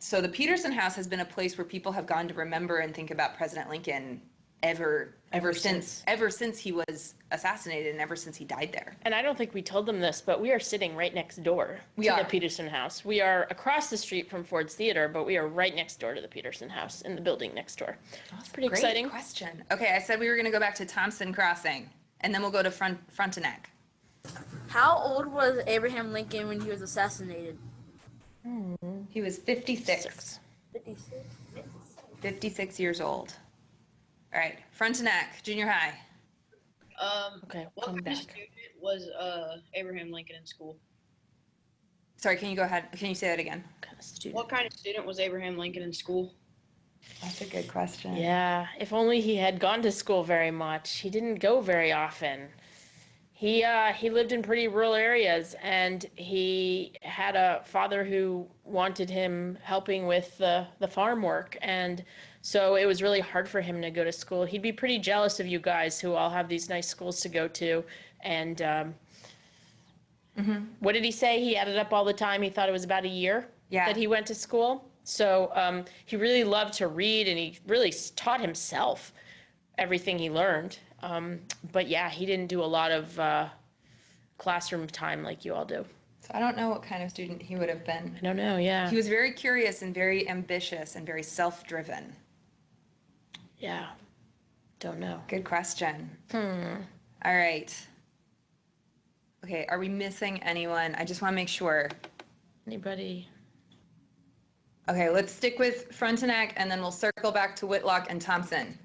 So the Peterson House has been a place where people have gone to remember and think about President Lincoln ever since he was assassinated and ever since he died there. And I don't think we told them this, but we are sitting right next door to the Peterson House. We are across the street from Ford's Theater, but we are right next door to the Peterson House in the building next door. It's pretty exciting. Great question. Okay, I said we were going to go back to Thompson Crossing, and then we'll go to Frontenac. How old was Abraham Lincoln when he was assassinated? He was 56. 56 years old. All right, Frontenac, junior high. Okay, What come kind back. of student was Abraham Lincoln in school? Sorry, can you go ahead? Can you say that again? Kind of student. What kind of student was Abraham Lincoln in school? That's a good question. Yeah, if only he had gone to school very much. He didn't go very often. He lived in pretty rural areas, and he had a father who wanted him helping with the farm work, and so it was really hard for him to go to school. He'd be pretty jealous of you guys who all have these nice schools to go to, and what did he say? He added up all the time. He thought it was about a year that he went to school. So he really loved to read, and he really taught himself everything he learned. But yeah, he didn't do a lot of classroom time like you all do. So I don't know what kind of student he would have been. I don't know, yeah. He was very curious and very ambitious and very self-driven. Yeah, don't know. Good question. All right. Okay, are we missing anyone? I just want to make sure. Anybody? Okay, let's stick with Frontenac, and then we'll circle back to Whitlock and Thompson.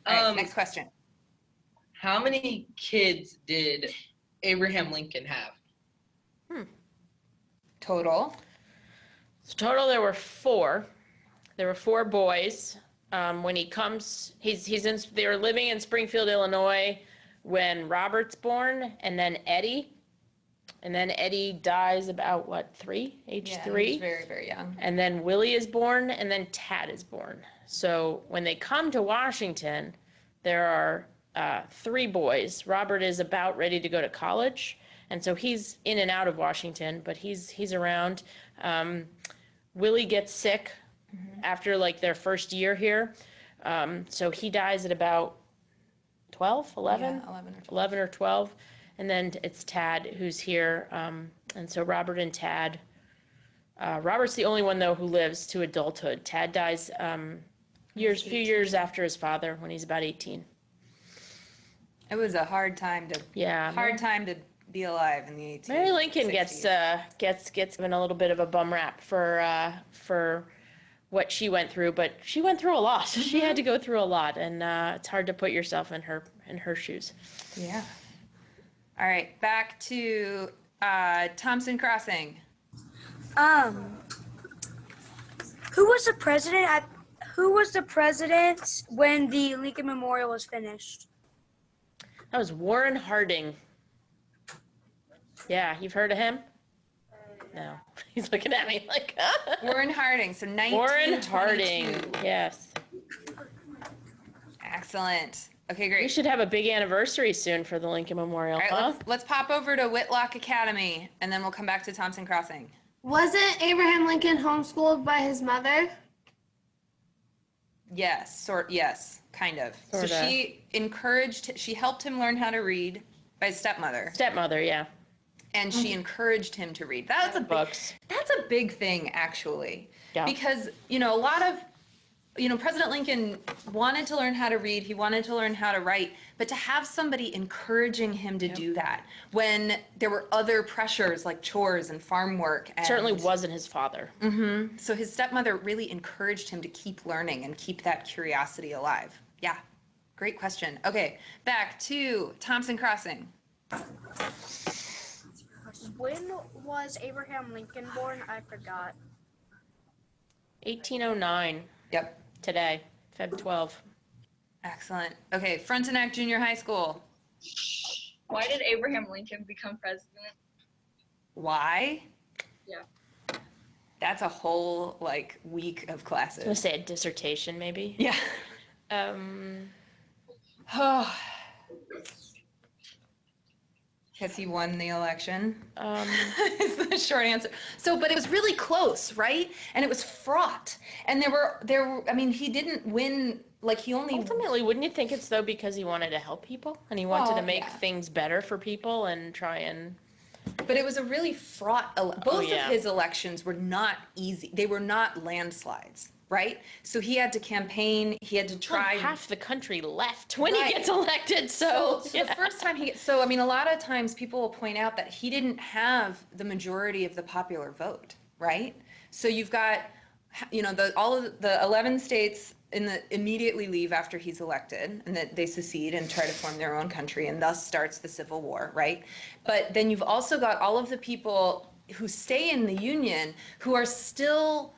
All right, next question. How many kids did Abraham Lincoln have? Total? So total, there were four. There were four boys. When he comes, they were living in Springfield, Illinois when Robert's born, and then Eddie. And then Eddie dies about, what, age 3? He was very, very young. And then Willie is born, and then Tad is born. So when they come to Washington, there are 3 boys. Robert is about ready to go to college, and so he's in and out of Washington, but he's around. Willie gets sick after like their first year here, so he dies at about 12, 11? Yeah, 11 or 12. 11 or 12. And then it's Tad who's here, and so Robert and Tad. Robert's the only one, though, who lives to adulthood. Tad dies few years after his father when he's about 18. It was a hard time to be alive in the 1860s. Mary Lincoln gets given a little bit of a bum rap for what she went through, but she went through a lot. She had to go through a lot, and it's hard to put yourself in her shoes. Yeah. All right, back to Thompson Crossing. Who was the president? Who was the president when the Lincoln Memorial was finished? That was Warren Harding. Yeah, you've heard of him? No. He's looking at me like, Warren Harding, so 1922. Warren Harding, yes. Excellent. Okay, We great. should have a big anniversary soon for the Lincoln Memorial, All right, huh? let's pop over to Whitlock Academy, and then we'll come back to Thompson Crossing. Wasn't Abraham Lincoln homeschooled by his mother? Yes, kind of. So Sorta. she helped him learn how to read by his stepmother, Stepmother, yeah. and she encouraged him to read. That's a big thing, actually. Yeah. Because, a lot of, President Lincoln wanted to learn how to read, he wanted to learn how to write, but to have somebody encouraging him to do that when there were other pressures like chores and farm work. And, Certainly wasn't his father. So his stepmother really encouraged him to keep learning and keep that curiosity alive. Yeah, Great question. Okay, back to Thompson Crossing. When was Abraham Lincoln born? I forgot. 1809 Yep, today, Feb 12. excellent. Okay, Frontenac Junior High School. Why did Abraham Lincoln become president? Why? Yeah. That's a whole like week of I was classes. gonna say a dissertation, maybe. Yeah. Oh. Because he won the election. Is the short answer. So, but it was really close, right? And it was fraught. And there were, I mean, he didn't win, like he only. Ultimately, wouldn't you think it's though because he wanted to help people and he wanted to Well, make yeah. things better for people and try and. But it was a really fraught, both yeah. of his elections were not easy. They were not landslides, right? So he had to campaign, he had to try. Well, half the country left when Right. he gets elected, so. So the first time so I mean, a lot of times people will point out that he didn't have the majority of the popular vote, right? So you've got, you know, all of the 11 states immediately leave after he's elected, and that they secede and try to form their own country, and thus starts the Civil War, right? But then you've also got all of the people who stay in the Union who are still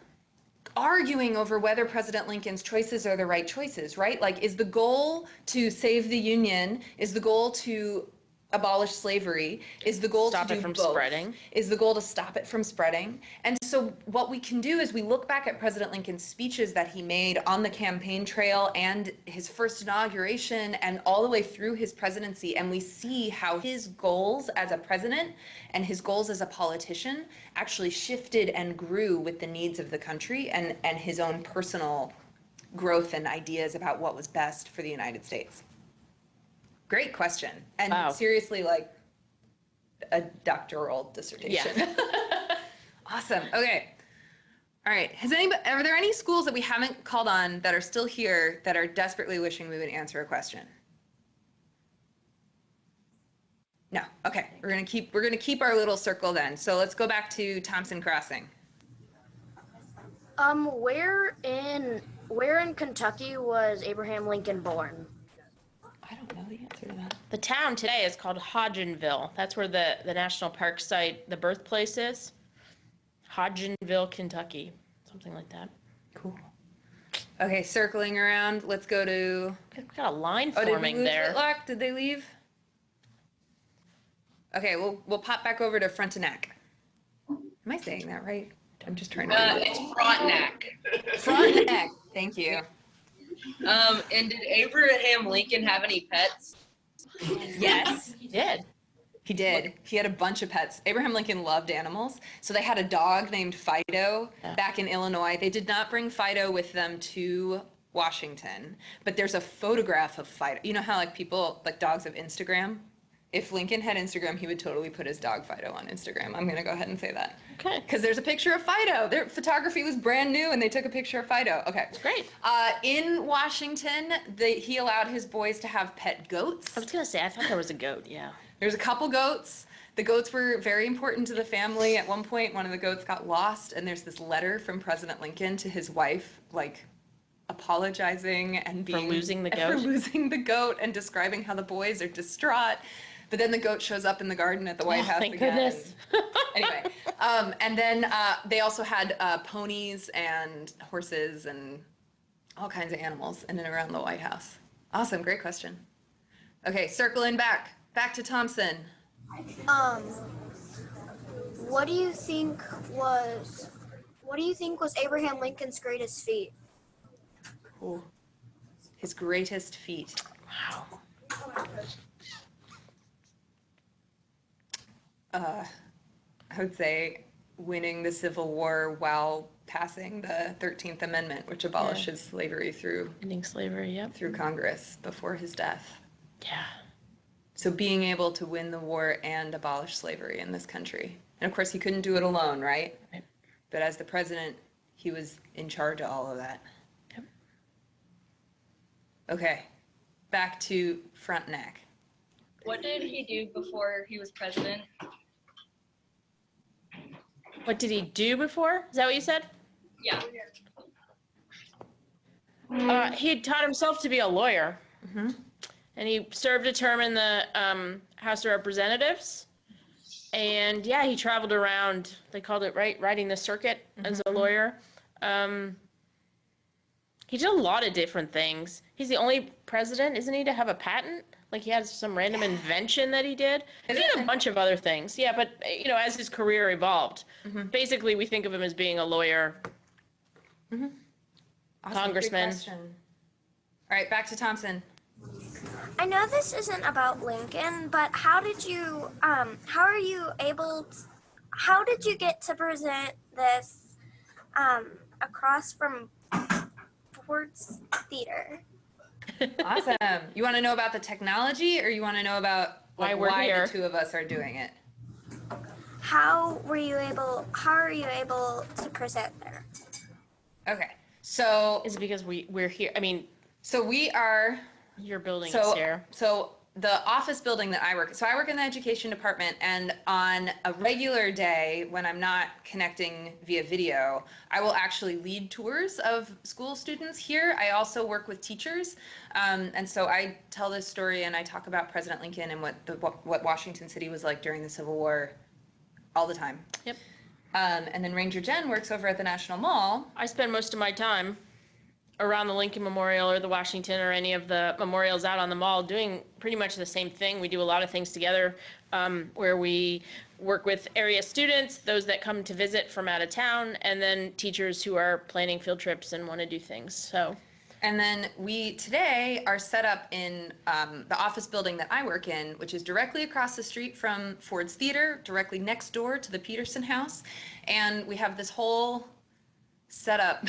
arguing over whether President Lincoln's choices are the right choices, right? Like, is the goal to save the Union? Is the goal to abolish slavery? Is the goal Stop to do it from both? spreading. Is the goal to stop it from spreading? And so what we can do is we look back at President Lincoln's speeches that he made on the campaign trail and his first inauguration and all the way through his presidency, and we see how his goals as a president and his goals as a politician actually shifted and grew with the needs of the country and his own personal growth and ideas about what was best for the United States. Great question. And Wow. seriously, like a doctoral dissertation. Yeah. Awesome. Okay. All right. Are there any schools that we haven't called on that are still here that are desperately wishing we would answer a question? No. Okay. We're gonna keep our little circle then. So let's go back to Thompson Crossing. Where in Kentucky was Abraham Lincoln born? I don't know the answer to that. The town today is called Hodgenville. That's where the national park site, the birthplace is. Hodgenville, Kentucky. Something like that. Cool. Okay, circling around. Let's go to. We've got a line Oh, did we forming lose there. Whitlock? Did they leave? Okay, we'll pop back over to Frontenac. Am I saying that right? I'm just trying to. It's Frontenac. Frontenac. Thank you. And did Abraham Lincoln have any pets? Yes. He did. He did. He had a bunch of pets. Abraham Lincoln loved animals. So they had a dog named Fido back in Illinois. They did not bring Fido with them to Washington, but there's a photograph of Fido. You know how like people, like dogs have Instagram? If Lincoln had Instagram, he would totally put his dog Fido on Instagram. I'm going to go ahead and say that. Okay. Because there's a picture of Fido. Their photography was brand new and they took a picture of Fido. Okay. Great. In Washington, he allowed his boys to have pet goats. I was going to say, I thought there was a goat, yeah. There's a couple goats. The goats were very important to the family. At one point, one of the goats got lost, and there's this letter from President Lincoln to his wife, like apologizing and being For losing the for goat? losing the goat and describing how the boys are distraught. But then the goat shows up in the garden at the White House Thank again. goodness. Anyway, and then they also had ponies and horses and all kinds of animals in and around the White House. Awesome, great question. Okay, circling back to Thompson. What do you think was Abraham Lincoln's greatest feat? Ooh. His greatest feat. Wow. I would say winning the Civil War while passing the 13th Amendment, which abolishes slavery through Ending slavery, yep. Congress before his death. Yeah. So being able to win the war and abolish slavery in this country. And of course, he couldn't do it alone, right? Right. But as the president, he was in charge of all of that. Yep. Okay, back to Frontenac. What did he do before he was president? What did he do before? Is that what you said? Yeah. He had taught himself to be a lawyer. Mm-hmm. And he served a term in the House of Representatives. And yeah, he traveled around, they called it, right, riding the circuit as a lawyer. He did a lot of different things. He's the only president, isn't he, to have a patent? Like he has some random invention that he did. He did a bunch of other things. Yeah, but you know, as his career evolved, basically we think of him as being a lawyer, Awesome. congressman. Good question. All right, back to Thompson. I know this isn't about Lincoln, but how did you get to present this across from Ford's Theater? Awesome. You want to know about the technology, or you want to know about Why we're here? the two of us are doing it? How are you able to present there? Okay. So Is it because we're here? I mean, we are your building is so here. the office building that I work in the education department, and on a regular day when I'm not connecting via video, I will actually lead tours of school students here. I also work with teachers, and so I tell this story and I talk about President Lincoln and what Washington City was like during the Civil War all the time. Yep. And then Ranger Jen works over at the National Mall. I spend most of my time around the Lincoln Memorial or the Washington or any of the memorials out on the mall doing pretty much the same thing. We do a lot of things together where we work with area students, those that come to visit from out of town, and then teachers who are planning field trips and want to do things. So. And then we today are set up in the office building that I work in, which is directly across the street from Ford's Theater, directly next door to the Peterson House. And we have this whole setup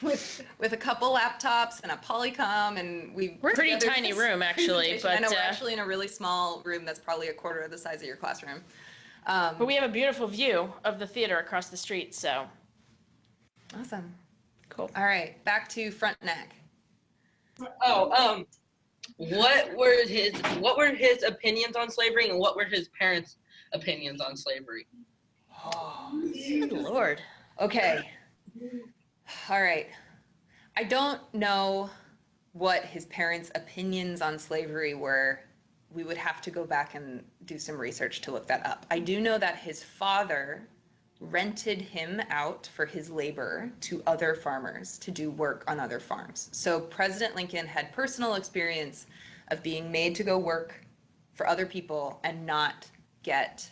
with a couple laptops and a Polycom, and we're a pretty tiny room actually, but I know we're actually in a really small room that's probably a quarter of the size of your classroom. But we have a beautiful view of the theater across the street, so. Awesome. Cool. All right, back to front neck. Oh, what were his opinions on slavery, and what were his parents' opinions on slavery? Oh, good Lord. Okay. All right. I don't know what his parents' opinions on slavery were. We would have to go back and do some research to look that up. I do know that his father rented him out for his labor to other farmers to do work on other farms. So President Lincoln had personal experience of being made to go work for other people and not get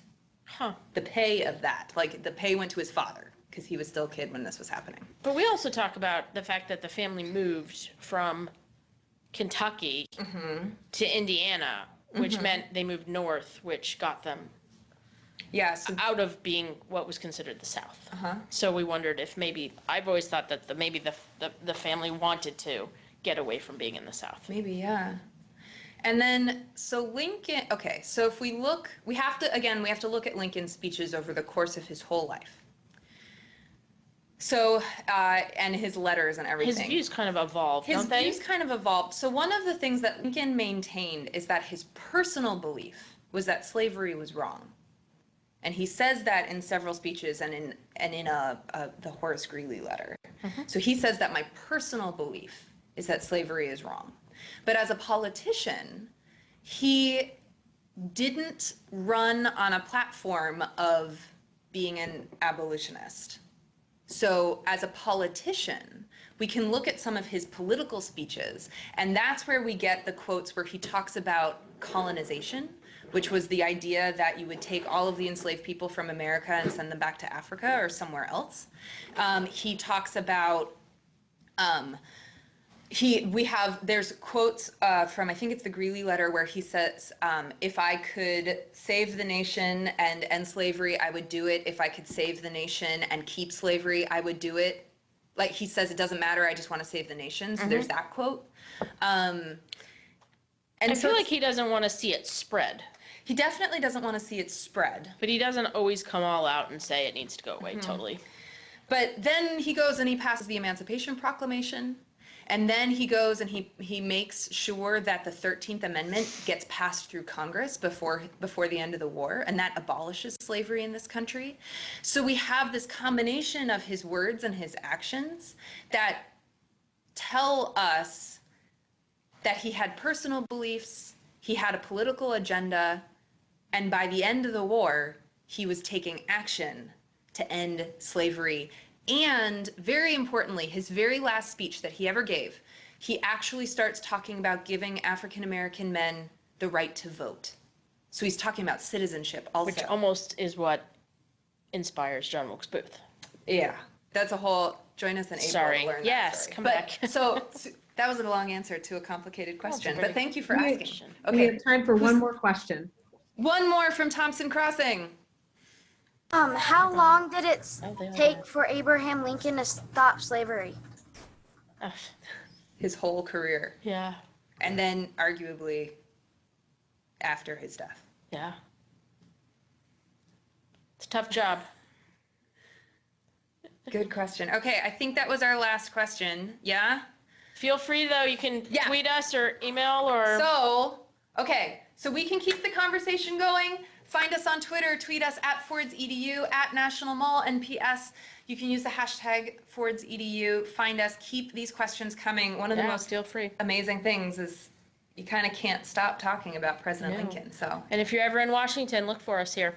the pay of that. Like the pay went to his father because he was still a kid when this was happening. But we also talk about the fact that the family moved from Kentucky to Indiana, which meant they moved north, which got them out of being what was considered the South. So we wondered if maybe, I've always thought that maybe the family wanted to get away from being in the South. Maybe, yeah. And then, so Lincoln, okay, so if we look, we have to look at Lincoln's speeches over the course of his whole life. So, and his letters and everything. His views kind of evolved, don't they? His views kind of evolved. So one of the things that Lincoln maintained is that his personal belief was that slavery was wrong. And he says that in several speeches and in the Horace Greeley letter. So he says that my personal belief is that slavery is wrong. But as a politician, he didn't run on a platform of being an abolitionist. So as a politician, we can look at some of his political speeches, and that's where we get the quotes where he talks about colonization, which was the idea that you would take all of the enslaved people from America and send them back to Africa or somewhere else. He talks about, there's quotes from, I think it's the Greeley letter, where he says, if I could save the nation and end slavery, I would do it. If I could save the nation and keep slavery, I would do it. Like he says, it doesn't matter, I just want to save the nation. So there's that quote. And I feel like he doesn't want to see it spread. He definitely doesn't want to see it spread. But he doesn't always come all out and say it needs to go away totally. But then he goes and he passes the Emancipation Proclamation. And then he goes and he makes sure that the 13th Amendment gets passed through Congress before the end of the war, and that abolishes slavery in this country. So we have this combination of his words and his actions that tell us that he had personal beliefs, he had a political agenda, and by the end of the war, he was taking action to end slavery. And very importantly, his very last speech that he ever gave, he actually starts talking about giving African American men the right to vote. So he's talking about citizenship also. Which almost is what inspires John Wilkes Booth. Yeah, that's a whole, join us in April Sorry. to learn that Yes, story. come But, back. so that was a long answer to a complicated question, but thank you for very- asking. We Okay, have time for one more question. one more from Thompson Crossing. How long did it Oh, they all take are. for Abraham Lincoln to stop slavery? Ugh, His whole career, yeah, and then arguably after his death. yeah. It's a tough job. Good question. Okay, I think that was our last question. Yeah? Feel free though, you can Yeah. tweet us or email or So we can keep the conversation going. Find us on Twitter, tweet us at FordsEDU, at National Mall, and PS, you can use the hashtag FordsEDU. Find us, keep these questions coming. One of the yeah, most feel free. amazing things is you kind of can't stop talking about President No. Lincoln, so. And if you're ever in Washington, look for us here.